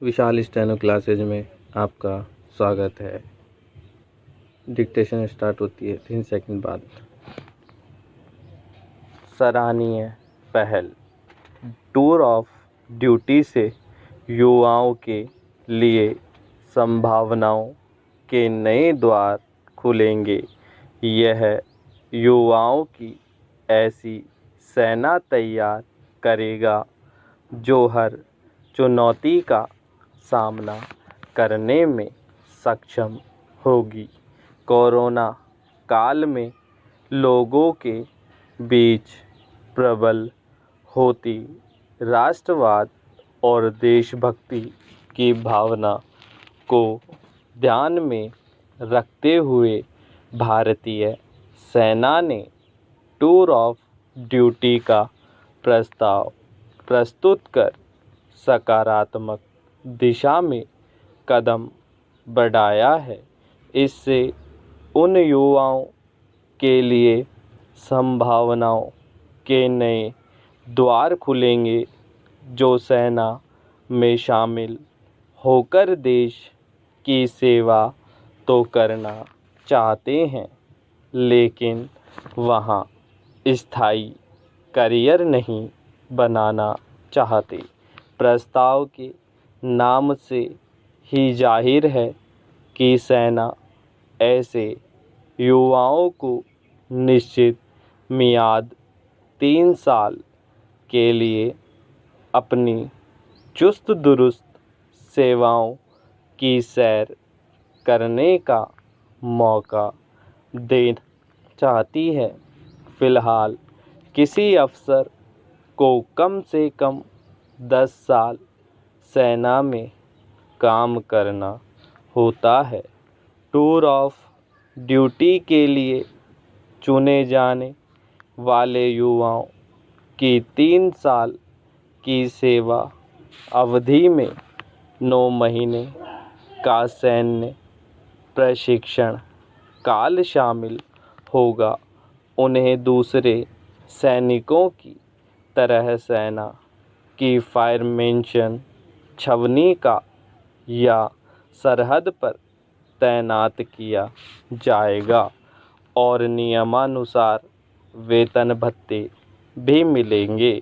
विशाल steno classes में आपका स्वागत है। डिक्टेशन स्टार्ट होती है 3 सेकंड बाद। सराहनीय पहल। टूर ऑफ ड्यूटी से युवाओं के लिए संभावनाओं के नए द्वार खुलेंगे। यह युवाओं की ऐसी सेना तैयार करेगा जो हर चुनौती का सामना करने में सक्षम होगी। कोरोना काल में लोगों के बीच प्रबल होती राष्ट्रवाद और देशभक्ति की भावना को ध्यान में रखते हुए भारतीय सेना ने टूर ऑफ ड्यूटी का प्रस्ताव प्रस्तुत कर सकारात्मक दिशा में कदम बढ़ाया है। इससे उन युवाओं के लिए संभावनाओं के नए द्वार खुलेंगे जो सेना में शामिल होकर देश की सेवा तो करना चाहते हैं, लेकिन वहाँ स्थायी करियर नहीं बनाना चाहते। प्रस्ताव के नाम से ही जाहिर है कि सेना ऐसे युवाओं को निश्चित मियाद 3 साल के लिए अपनी चुस्त दुरुस्त सेवाओं की सैर करने का मौका देना चाहती है। फिलहाल किसी अफसर को कम से कम 10 साल सेना में काम करना होता है। टूर ऑफ ड्यूटी के लिए चुने जाने वाले युवाओं की 3 साल की सेवा अवधि में 9 महीने का सैन्य प्रशिक्षण काल शामिल होगा। उन्हें दूसरे सैनिकों की तरह सेना की फायरमैन छावनी का या सरहद पर तैनात किया जाएगा और नियमानुसार वेतन भत्ते भी मिलेंगे।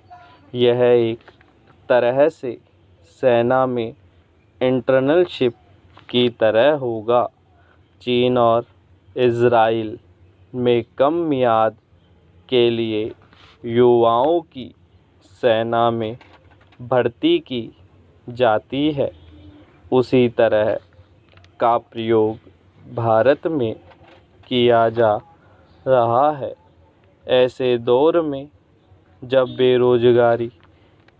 यह एक तरह से सेना में इंटर्नशिप की तरह होगा। चीन और इजराइल में कम मियाद के लिए युवाओं की सेना में भर्ती की जाती है, उसी तरह का प्रयोग भारत में किया जा रहा है। ऐसे दौर में जब बेरोजगारी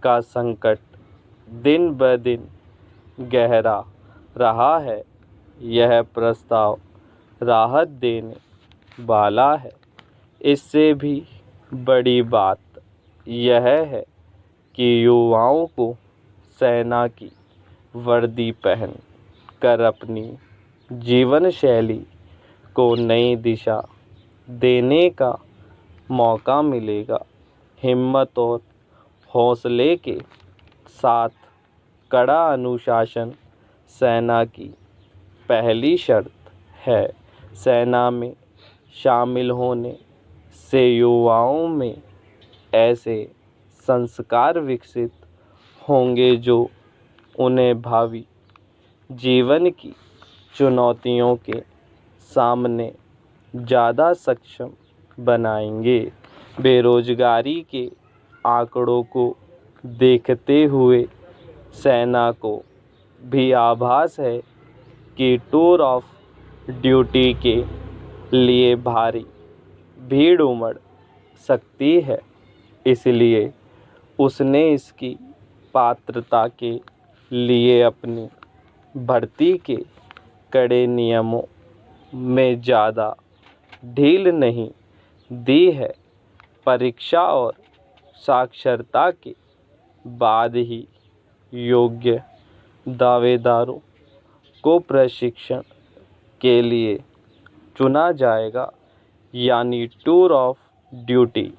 का संकट दिन ब दिन गहरा रहा है, यह प्रस्ताव राहत देने वाला है। इससे भी बड़ी बात यह है कि युवाओं को सेना की वर्दी पहन कर अपनी जीवन शैली को नई दिशा देने का मौका मिलेगा। हिम्मत और हौसले के साथ कड़ा अनुशासन सेना की पहली शर्त है। सेना में शामिल होने से युवाओं में ऐसे संस्कार विकसित होंगे जो उन्हें भावी जीवन की चुनौतियों के सामने ज़्यादा सक्षम बनाएंगे। बेरोजगारी के आंकड़ों को देखते हुए सेना को भी आभास है कि टूर ऑफ ड्यूटी के लिए भारी भीड़ उमड़ सकती है, इसलिए उसने इसकी पात्रता के लिए अपनी भर्ती के कड़े नियमों में ज़्यादा ढील नहीं दी है। परीक्षा और साक्षरता के बाद ही योग्य दावेदारों को प्रशिक्षण के लिए चुना जाएगा, यानी टूर ऑफ ड्यूटी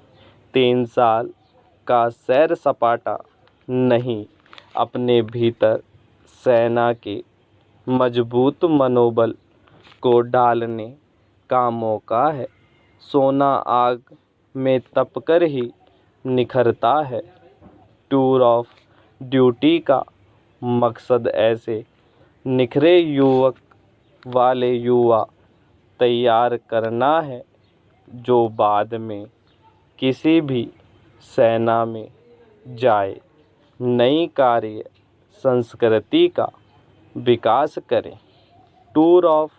3 साल का सैर सपाटा नहीं, अपने भीतर सेना के मजबूत मनोबल को डालने का मौका है। सोना आग में तपकर ही निखरता है। टूर ऑफ ड्यूटी का मकसद ऐसे निखरे युवक वाले युवा तैयार करना है जो बाद में किसी भी सेना में जाए नई कार्य संस्कृति का विकास करें। टूर ऑफ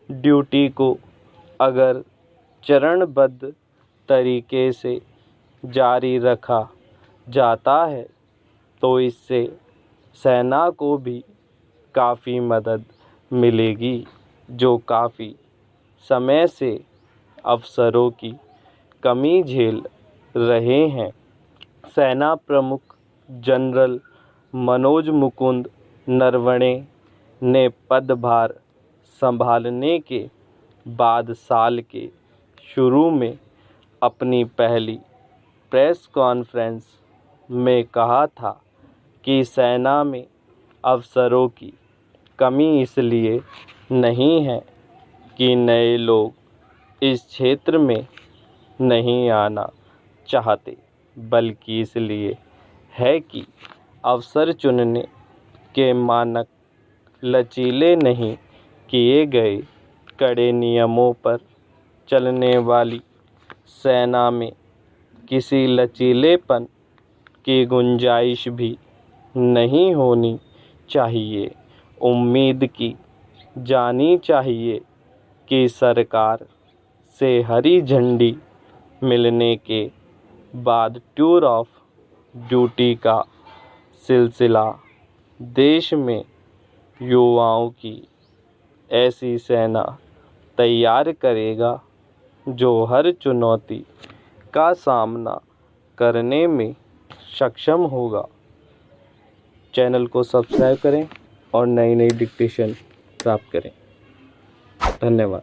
ड्यूटी को अगर चरणबद्ध तरीके से जारी रखा जाता है तो इससे सेना को भी काफ़ी मदद मिलेगी जो काफ़ी समय से अफसरों की कमी झेल रहे हैं। सेना प्रमुख जनरल मनोज मुकुंद नरवणे ने पदभार संभालने के बाद साल के शुरू में अपनी पहली प्रेस कॉन्फ्रेंस में कहा था कि सेना में अफसरों की कमी इसलिए नहीं है कि नए लोग इस क्षेत्र में नहीं आना चाहते, बल्कि इसलिए है कि अफसर चुनने के मानक लचीले नहीं किए गए। कड़े नियमों पर चलने वाली सेना में किसी लचीलेपन की गुंजाइश भी नहीं होनी चाहिए। उम्मीद की जानी चाहिए कि सरकार से हरी झंडी मिलने के बाद टूर ऑफ ड्यूटी का सिलसिला देश में युवाओं की ऐसी सेना तैयार करेगा जो हर चुनौती का सामना करने में सक्षम होगा। चैनल को सब्सक्राइब करें और नई नई डिक्टेशन प्राप्त करें। धन्यवाद।